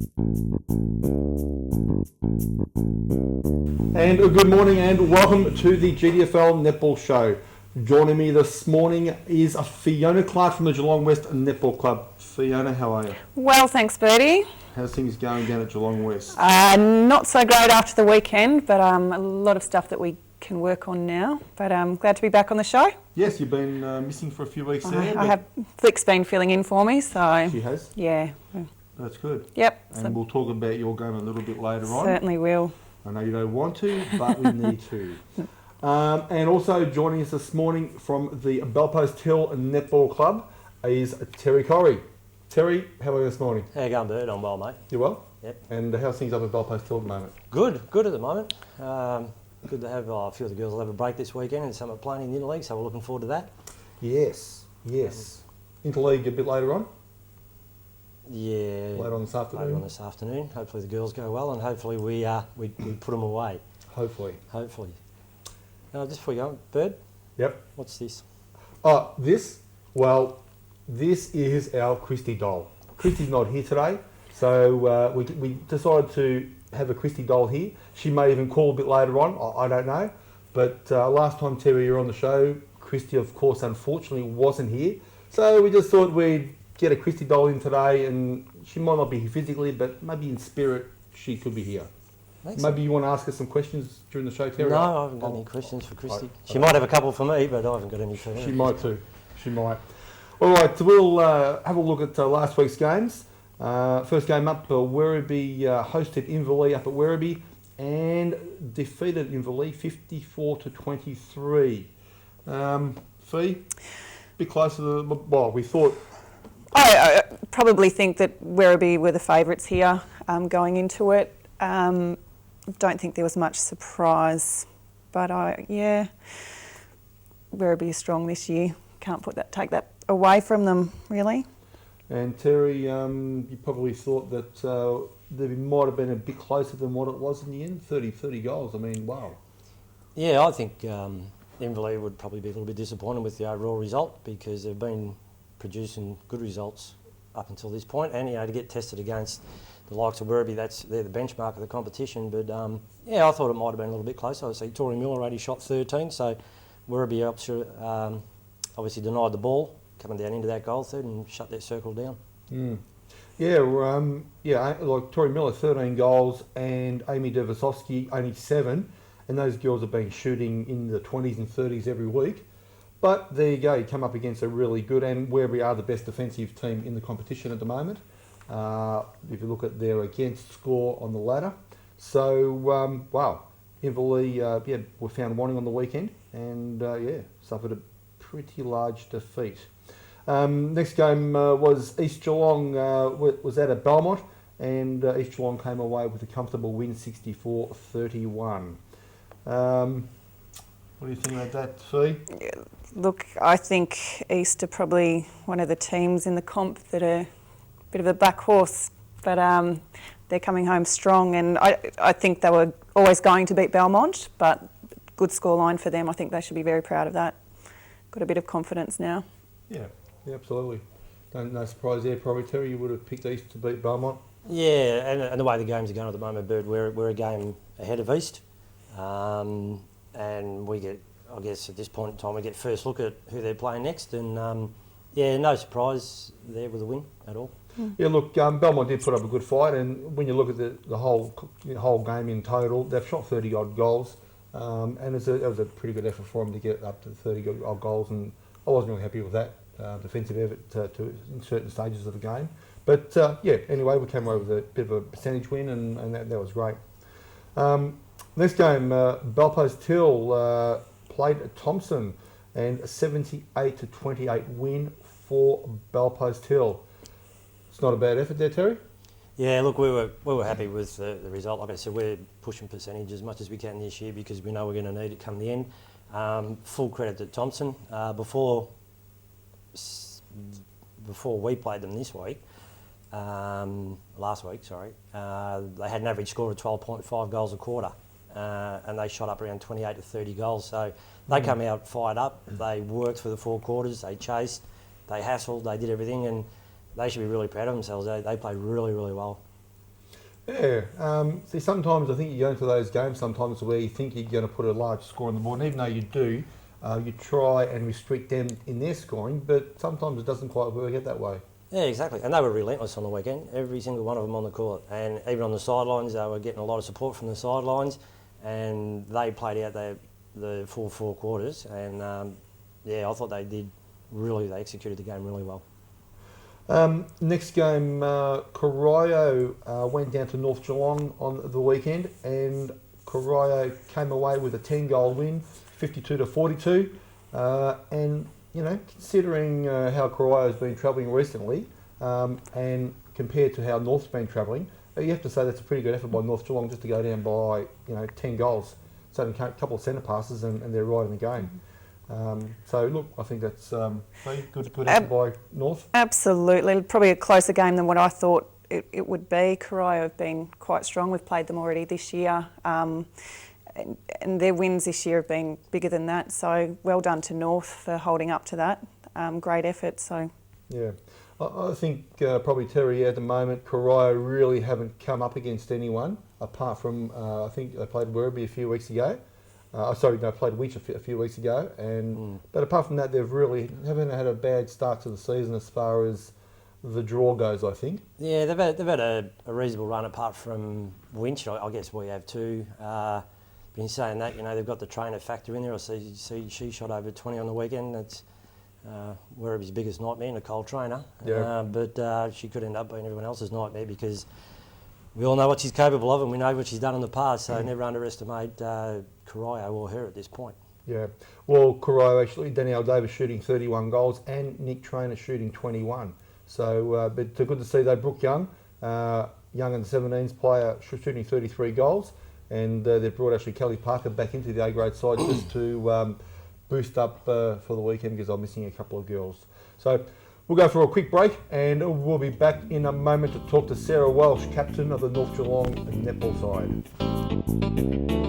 And good morning and welcome to the GDFL Netball Show. Joining me this morning is Fiona Clarke from the Geelong West Netball Club. Fiona, how are you? Well, thanks, Birdie. How's things going down at Geelong West? Not so great after the weekend, but a lot of stuff that we can work on now. But I'm glad to be back on the show. Yes, you've been missing for a few weeks there. I have. Flick's been filling in for me, so... She has? Yeah. That's good. Yep. And we'll talk about your game a little bit later on. Certainly will. I know you don't want to, but we need to. And also joining us this morning from the Pt2 Netball Club is Terry Corry. Terry, how are you this morning? How you going, Bird? I'm well, mate. You well? Yep. And how's things up at Pt2 at the moment? Good at the moment. Good to have a few of the girls will have a break this weekend and some are playing in the Interleague, so we're looking forward to that. Yes. Interleague a bit later on? Yeah. Later on this afternoon? Later on this afternoon. Hopefully the girls go well and hopefully we put them away. Hopefully. Just before you go, Bird? Yep. What's this? Oh, this? Well, this is our Christy doll. Christy's not here today, so we decided to have a Christy doll here. She may even call a bit later on, I don't know. But last time, Terry, you were on the show, Christy, of course, unfortunately wasn't here. So we just thought we'd get a Christy doll in today, and she might not be here physically, but maybe in spirit she could be here. Maybe you want to ask her some questions during the show, Terry? No, I haven't got any questions for Christy. She might have a couple for me, but I haven't got any for her. She might too. She might. All right, so we'll have a look at last week's games. First game up, Werribee hosted Inverleigh up at Werribee and defeated Inverleigh 54-23. Fee, a bit closer to we thought. I probably think that Werribee were the favourites here going into it. Don't think there was much surprise, but Werribee is strong this year. Can't take that away from them, really. And Terry, you probably thought that they might have been a bit closer than what it was in the end, 30 goals. I mean, wow. Yeah, I think Inverleigh would probably be a little bit disappointed with the overall result because they've been producing good results up until this point, and to get tested against the likes of Werribee, they're the benchmark of the competition. But I thought it might have been a little bit closer. I see Tori Miller only shot 13, so Werribee obviously denied the ball coming down into that goal third and shut their circle down. Like Tori Miller 13 goals and Amy Dervisovsky only 7, and those girls have been shooting in the 20s and 30s every week. But there you go, you come up against a really good, and Werribee are the best defensive team in the competition at the moment. If you look at their against score on the ladder. So, Inverleigh were found wanting on the weekend and suffered a pretty large defeat. Next game was East Geelong, was at Belmont, and East Geelong came away with a comfortable win, 64-31. What do you think about that, Fee? Look, I think East are probably one of the teams in the comp that are a bit of a black horse, but they're coming home strong, and I think they were always going to beat Belmont, but good scoreline for them. I think they should be very proud of that. Got a bit of confidence now. Yeah, absolutely. No surprise there, probably, Terry. You would have picked East to beat Belmont. Yeah, and the way the games are going at the moment, Bird, we're a game ahead of East, and we get, I guess, at this point in time, we get first look at who they're playing next, and no surprise there with a win at all. Yeah, look, Belmont did put up a good fight, and when you look at the whole game in total, they've shot 30 odd goals. And it was a pretty good effort for them to get up to 30 odd goals, and I wasn't really happy with that defensive effort in certain stages of the game. But anyway, we came away with a bit of a percentage win, and that was great. Next game, Pt2 played at Thompson, and a 78-28 win for Pt2. It's not a bad effort there, Terry? Yeah, look, we were happy with the result. Like I said, we're pushing percentage as much as we can this year because we know we're going to need it come the end. Full credit to Thompson. Before we played them this week, last week, sorry, they had an average score of 12.5 goals a quarter, and they shot up around 28 to 30 goals. So they come out fired up. They worked for the 4 quarters. They chased, they hassled, they did everything, and they should be really proud of themselves. They played really, really well. Yeah. See, sometimes I think you go into those games sometimes where you think you're going to put a large score on the board, and even though you do, you try and restrict them in their scoring, but sometimes it doesn't quite work out that way. Yeah, exactly. And they were relentless on the weekend, every single one of them on the court. And even on the sidelines, they were getting a lot of support from the sidelines, and they played out the full 4 quarters. And yeah, I thought they executed the game really well. Next game, Corry went down to North Geelong on the weekend, and Corry came away with a 10-goal win, 52-42. And you know, considering how Corry has been travelling recently, and compared to how North's been travelling, you have to say that's a pretty good effort by North Geelong just to go down by 10 goals. So a couple of centre passes and they're right in the game. So look, I think that's good effort by North. Absolutely, probably a closer game than what I thought it would be. Corry have been quite strong. We've played them already this year, and their wins this year have been bigger than that. So well done to North for holding up to that. Great effort. So yeah, I think probably Terry at the moment, Corry really haven't come up against anyone apart from I think they played Werribee a few weeks ago. Played Weech a few weeks ago, but apart from that, they've really haven't had a bad start to the season as far as the draw goes, I think. Yeah, they've had a reasonable run apart from Winch. I guess we have too. But in saying that, they've got the trainer factor in there. I see she shot over 20 on the weekend. That's Werribee's biggest nightmare, Nicole Trainer. Yeah. But she could end up being everyone else's nightmare because we all know what she's capable of and we know what she's done in the past, so never underestimate Corry or her at this point. Yeah, well, Corry actually, Danielle Davis shooting 31 goals and Nick Trainer shooting 21. So, but it's good to see though, Brooke Young, young under 17s player, shooting 33 goals, and they've brought actually Kelly Parker back into the A-grade side just to boost up for the weekend because I'm missing a couple of girls. So we'll go for a quick break and we'll be back in a moment to talk to Sarah Welsh, captain of the North Geelong netball side.